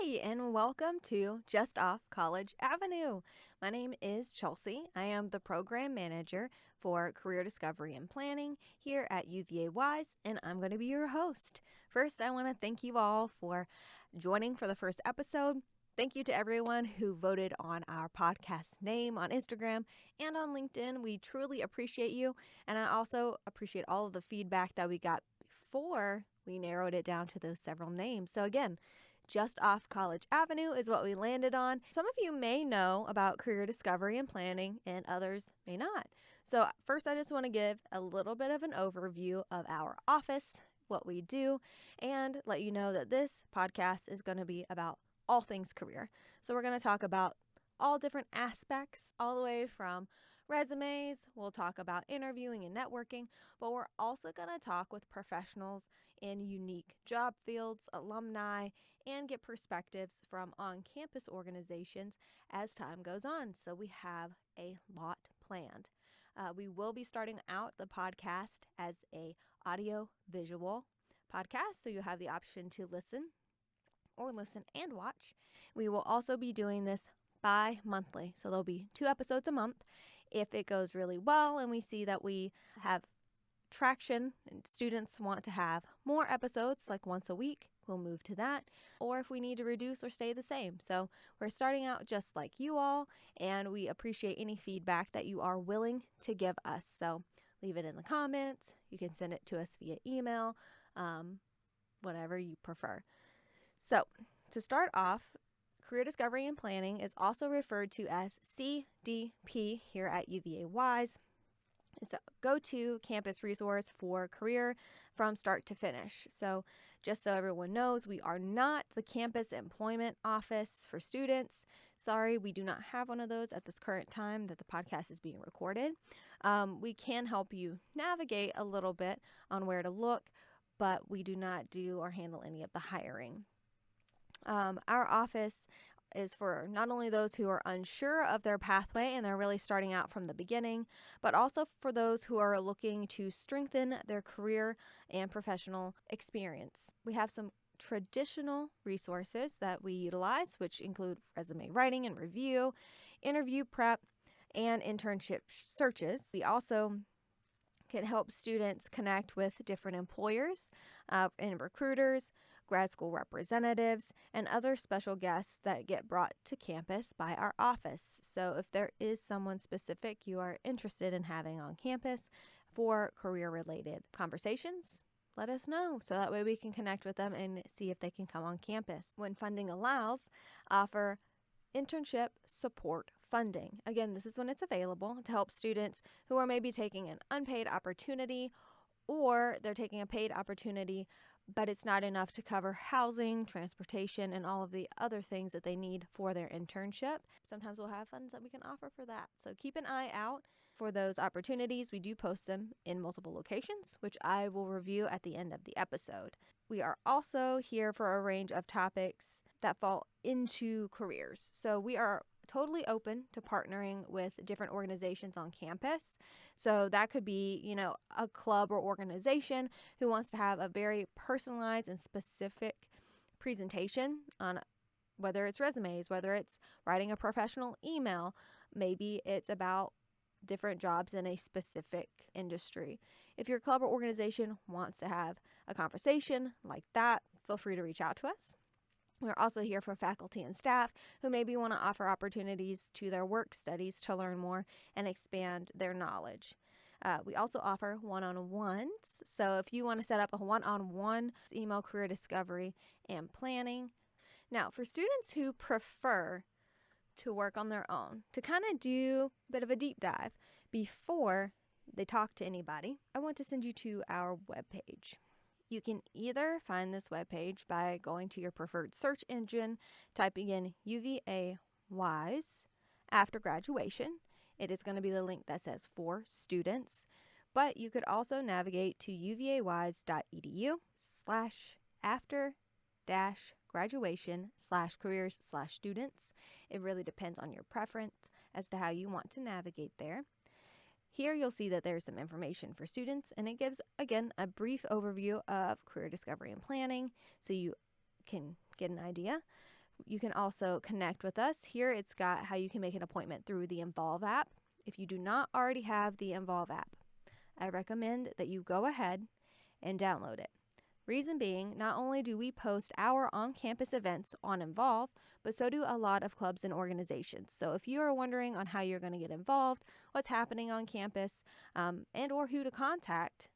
Hey, and welcome to Just Off College Avenue. My name is Chelsea. I am the program manager for career discovery and planning here at UVA Wise, and I'm going to be your host. First, I want to thank you all for joining for the first episode. Thank you to everyone who voted on our podcast name on Instagram and on LinkedIn. We truly appreciate you, and I also appreciate all of the feedback that we got before we narrowed it down to those several names. So again, Just Off College Avenue is what we landed on. Some of you may know about career discovery and planning, and others may not. So first, I just want to give a little bit of an overview of our office, what we do, and let you know that this podcast is going to be about all things career. So we're going to talk about all different aspects, all the way from resumes. We'll talk about interviewing and networking, but we're also going to talk with professionals in unique job fields, alumni, and get perspectives from on-campus organizations as time goes on. So we have a lot planned. We will be starting out the podcast as a audio-visual podcast, so you have the option to listen and watch. We will also be doing this bi-monthly, so there'll be 2 episodes a month. If it goes really well and we see that we have traction and students want to have more episodes, like once a week, we'll move to that. Or if we need to reduce or stay the same. So we're starting out just like you all, and we appreciate any feedback that you are willing to give us. So leave it in the comments. You can send it to us via email, whatever you prefer. So to start off, career discovery and planning is also referred to as CDP here at UVA Wise. It's a go-to campus resource for career from start to finish. So just so everyone knows, we are not the campus employment office for students. Sorry, we do not have one of those at this current time that the podcast is being recorded. We can help you navigate a little bit on where to look, but we do not do or handle any of the hiring. Our office is for not only those who are unsure of their pathway and they're really starting out from the beginning, but also for those who are looking to strengthen their career and professional experience. We have some traditional resources that we utilize, which include resume writing and review, interview prep, and internship searches. We also can help students connect with different employers and recruiters, grad school representatives, and other special guests that get brought to campus by our office. So if there is someone specific you are interested in having on campus for career-related conversations, let us know so that way we can connect with them and see if they can come on campus. When funding allows, offer internship support funding. Again, this is when it's available to help students who are maybe taking an unpaid opportunity, or they're taking a paid opportunity, but it's not enough to cover housing, transportation, and all of the other things that they need for their internship. Sometimes we'll have funds that we can offer for that. So keep an eye out for those opportunities. We do post them in multiple locations, which I will review at the end of the episode. We are also here for a range of topics that fall into careers. So we are totally open to partnering with different organizations on campus. So that could be, a club or organization who wants to have a very personalized and specific presentation on whether it's resumes, whether it's writing a professional email, maybe it's about different jobs in a specific industry. If your club or organization wants to have a conversation like that, feel free to reach out to us. We're also here for faculty and staff who maybe want to offer opportunities to their work studies to learn more and expand their knowledge. We also offer one-on-ones. So if you want to set up a one-on-one email career discovery and planning. Now, for students who prefer to work on their own, to kind of do a bit of a deep dive before they talk to anybody, I want to send you to our webpage. You can either find this webpage by going to your preferred search engine, typing in UVA Wise after graduation. It is going to be the link that says for students, but you could also navigate to uvawise.edu/after-graduation/careers/students. It really depends on your preference as to how you want to navigate there. Here you'll see that there's some information for students, and it gives, again, a brief overview of career discovery and planning so you can get an idea. You can also connect with us. Here it's got how you can make an appointment through the Involve app. If you do not already have the Involve app, I recommend that you go ahead and download it. Reason being, not only do we post our on-campus events on Involve, but so do a lot of clubs and organizations. So if you are wondering on how you're going to get involved, what's happening on campus, and or who to contact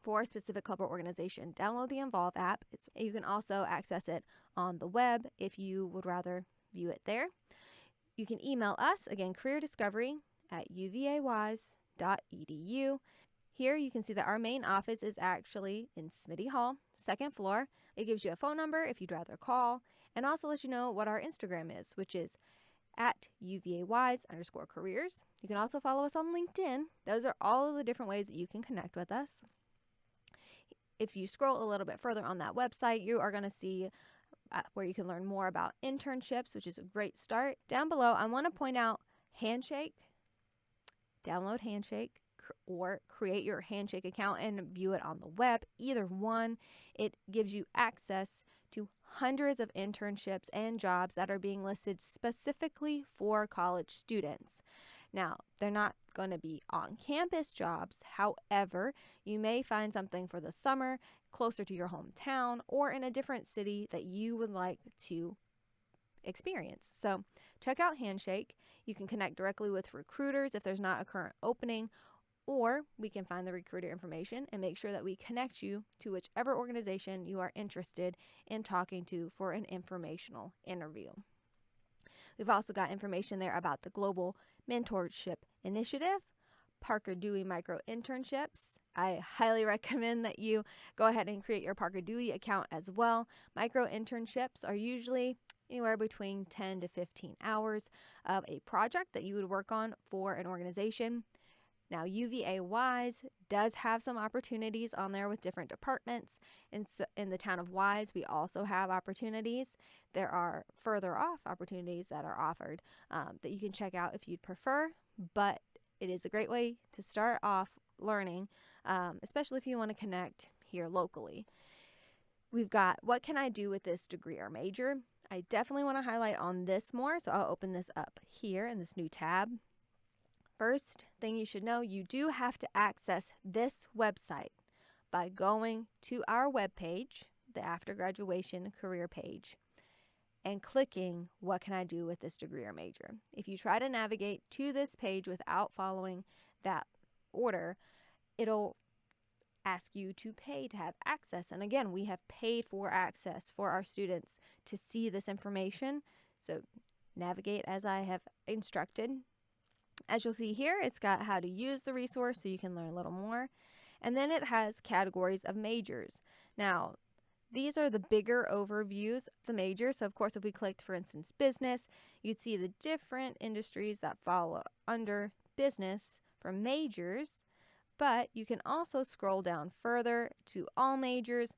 for a specific club or organization, download the Involve app. You can also access it on the web if you would rather view it there. You can email us, again, careerdiscovery@uvawise.edu. Here you can see that our main office is actually in Smitty Hall, second floor. It gives you a phone number if you'd rather call, and also lets you know what our Instagram is, which is at @UVAWise_careers. You can also follow us on LinkedIn. Those are all of the different ways that you can connect with us. If you scroll a little bit further on that website, you are going to see where you can learn more about internships, which is a great start. Down below, I want to point out Handshake. Download Handshake or create your Handshake account and view it on the web. Either one, it gives you access to hundreds of internships and jobs that are being listed specifically for college students. Now, they're not going to be on-campus jobs. However, you may find something for the summer closer to your hometown or in a different city that you would like to experience. So check out Handshake. You can connect directly with recruiters if there's not a current opening, or we can find the recruiter information and make sure that we connect you to whichever organization you are interested in talking to for an informational interview. We've also got information there about the Global Mentorship Initiative, Parker Dewey Micro Internships. I highly recommend that you go ahead and create your Parker Dewey account as well. Micro internships are usually anywhere between 10 to 15 hours of a project that you would work on for an organization. Now, UVA Wise does have some opportunities on there with different departments. In the town of Wise, we also have opportunities. There are further off opportunities that are offered that you can check out if you'd prefer, but it is a great way to start off learning, especially if you want to connect here locally. We've got, what can I do with this degree or major? I definitely want to highlight on this more, so I'll open this up here in this new tab. First thing you should know, you do have to access this website by going to our webpage, the After Graduation Career page, and clicking, what can I do with this degree or major? If you try to navigate to this page without following that order, it'll ask you to pay to have access. And again, we have paid for access for our students to see this information. So navigate as I have instructed. As you'll see here, it's got how to use the resource so you can learn a little more. And then it has categories of majors. Now, these are the bigger overviews of the majors. So of course, if we clicked, for instance, business, you'd see the different industries that fall under business for majors. But you can also scroll down further to all majors,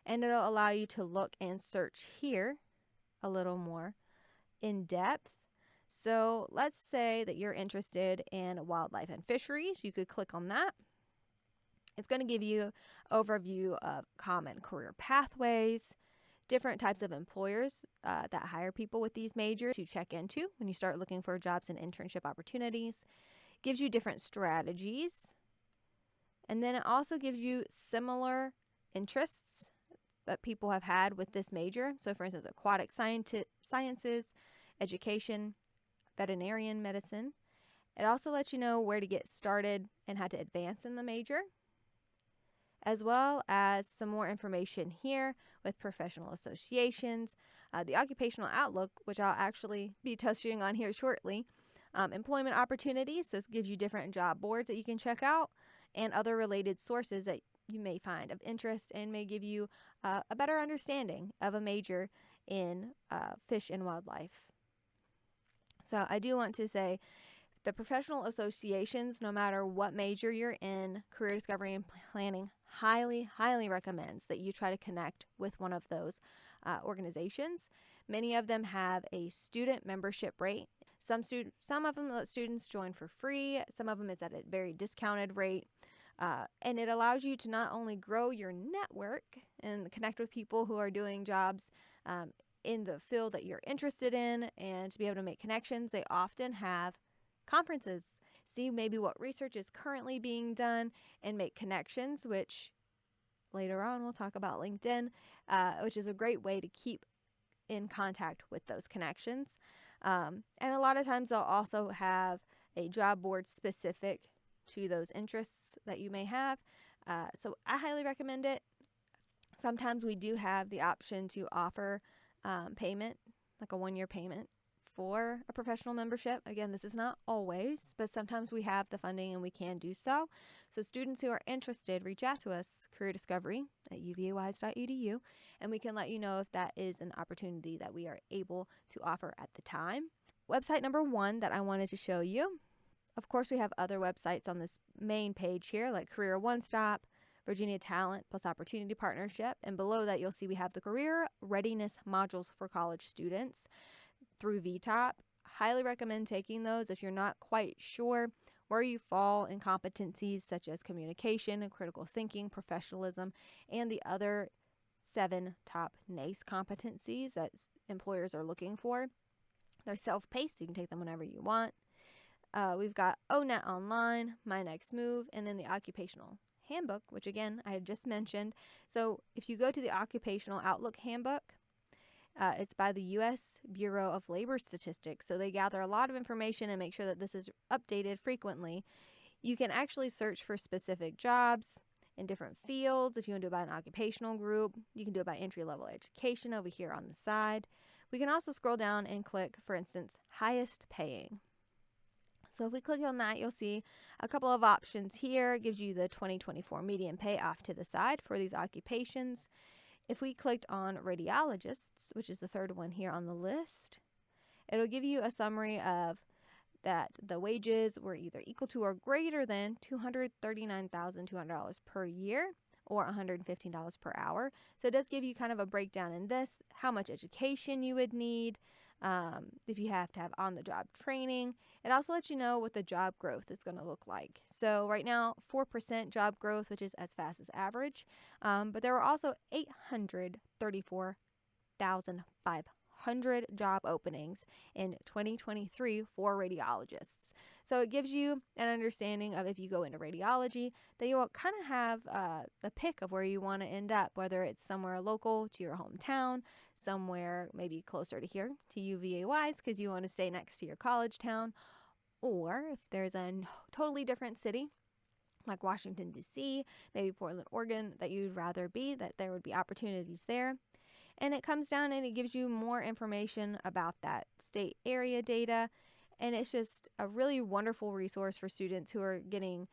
and it'll allow you to look and search here a little more in depth. So let's say that you're interested in wildlife and fisheries. You could click on that. It's going to give you an overview of common career pathways, different types of employers that hire people with these majors to check into when you start looking for jobs and internship opportunities. Gives you different strategies. And then it also gives you similar interests that people have had with this major. So for instance, aquatic sciences, education, veterinarian medicine. It also lets you know where to get started and how to advance in the major, as well as some more information here with professional associations, the occupational outlook, which I'll actually be touching on here shortly, employment opportunities. So this gives you different job boards that you can check out and other related sources that you may find of interest and may give you a better understanding of a major in fish and wildlife. So I do want to say the professional associations, no matter what major you're in, Career Discovery and Planning highly, highly recommends that you try to connect with one of those organizations. Many of them have a student membership rate. Some of them let students join for free. Some of them it's at a very discounted rate. And it allows you to not only grow your network and connect with people who are doing jobs in the field that you're interested in and to be able to make connections, they often have conferences. See maybe what research is currently being done and make connections, which later on we'll talk about LinkedIn, which is a great way to keep in contact with those connections. And a lot of times they'll also have a job board specific to those interests that you may have. So I highly recommend it. Sometimes we do have the option to offer payment, like a 1-year payment for a professional membership. Again, this is not always, but sometimes we have the funding and we can do so. So students who are interested, reach out to us, Career Discovery at uvawise.edu, and we can let you know if that is an opportunity that we are able to offer at the time. Website number 1 that I wanted to show you. Of course, we have other websites on this main page here, like Career One Stop, Virginia Talent plus Opportunity Partnership, and below that you'll see we have the Career Readiness Modules for college students through VTOP. Highly recommend taking those if you're not quite sure where you fall in competencies such as communication and critical thinking, professionalism, and the other 7 top NACE competencies that employers are looking for. They're self-paced, so you can take them whenever you want. We've got ONET Online, My Next Move, and then the Occupational Handbook, which again, I had just mentioned. So if you go to the Occupational Outlook Handbook, it's by the U.S. Bureau of Labor Statistics. So they gather a lot of information and make sure that this is updated frequently. You can actually search for specific jobs in different fields. If you want to do it by an occupational group, you can do it by entry-level education over here on the side. We can also scroll down and click, for instance, highest paying. So if we click on that, you'll see a couple of options here. It gives you the 2024 median pay off to the side for these occupations. If we clicked on radiologists, which is the third one here on the list, it'll give you a summary of that the wages were either equal to or greater than $239,200 per year or $115 per hour. So it does give you kind of a breakdown in this, how much education you would need, if you have to have on-the-job training. It also lets you know what the job growth is going to look like. So right now, 4% job growth, which is as fast as average. But there were also 834,500 job openings in 2023 for radiologists. So it gives you an understanding of, if you go into radiology, that you will kind of have the pick of where you want to end up, whether it's somewhere local to your hometown, somewhere maybe closer to here to UVA-Wise because you want to stay next to your college town, or if there's a totally different city like Washington, D.C., maybe Portland, Oregon, that you'd rather be, that there would be opportunities there. And it comes down and it gives you more information about that state area data. And it's just a really wonderful resource for students who are getting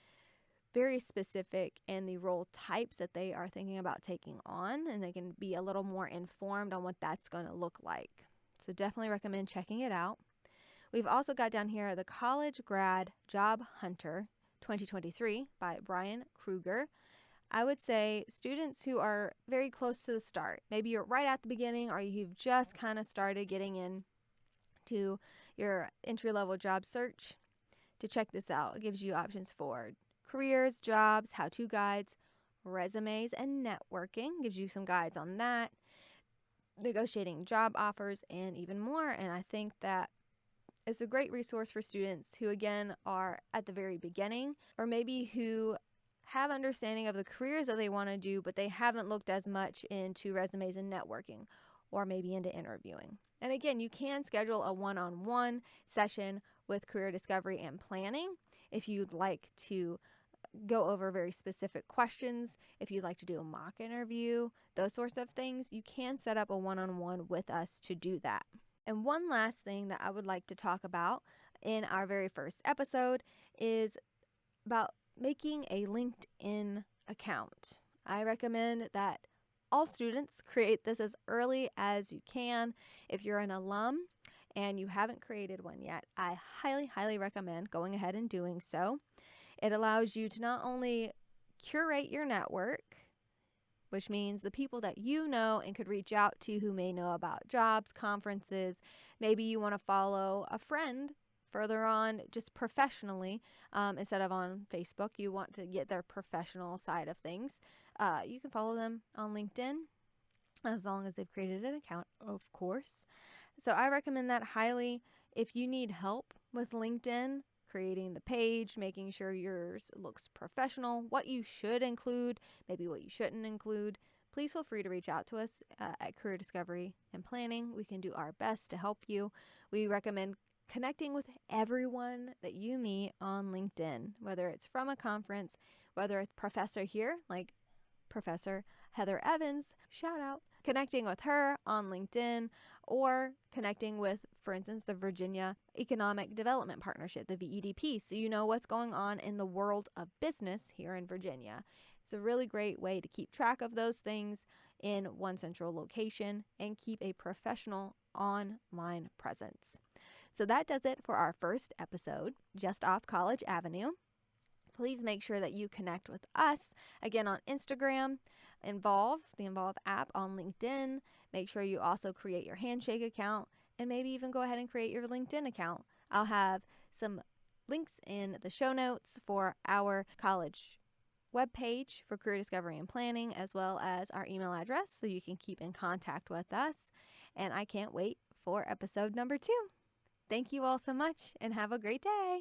very specific in the role types that they are thinking about taking on, and they can be a little more informed on what that's going to look like. So definitely recommend checking it out. We've also got down here the College Grad Job Hunter 2023 by Brian Kruger. I would say students who are very close to the start, maybe you're right at the beginning or you've just kind of started getting in to your entry-level job search, to check this out. It gives you options for careers, jobs, how-to guides, resumes, and networking. Gives you some guides on that, negotiating job offers, and even more. And I think that it's a great resource for students who, again, are at the very beginning, or maybe who have understanding of the careers that they want to do, but they haven't looked as much into resumes and networking, or maybe into interviewing. And again, you can schedule a one-on-one session with Career Discovery and Planning if you'd like to go over very specific questions. If you'd like to do a mock interview, those sorts of things, you can set up a one-on-one with us to do that. And one last thing that I would like to talk about in our very first episode is about making a LinkedIn account. I recommend that all students create this as early as you can. If you're an alum and you haven't created one yet, I highly, highly recommend going ahead and doing so. It allows you to not only curate your network, which means the people that you know and could reach out to who may know about jobs, conferences. Maybe you want to follow a friend further on just professionally instead of on Facebook. You want to get their professional side of things. You can follow them on LinkedIn. as long as they've created an account, of course. So I recommend that highly. If you need help with LinkedIn, creating the page, making sure yours looks professional, what you should include, maybe what you shouldn't include, please feel free to reach out to us at Career Discovery and Planning. We can do our best to help you. We recommend connecting with everyone that you meet on LinkedIn, whether it's from a conference, whether it's professor here, like Professor Heather Evans, shout out, connecting with her on LinkedIn, or connecting with, for instance, the Virginia Economic Development Partnership, the VEDP, so you know what's going on in the world of business here in Virginia. It's a really great way to keep track of those things in one central location and keep a professional online presence. So that does it for our first episode, Just Off College Avenue. Please make sure that you connect with us again on Instagram, the Involve app on LinkedIn. Make sure you also create your Handshake account and maybe even go ahead and create your LinkedIn account. I'll have some links in the show notes for our college webpage for Career Discovery and Planning, as well as our email address so you can keep in contact with us. And I can't wait for episode number 2. Thank you all so much and have a great day.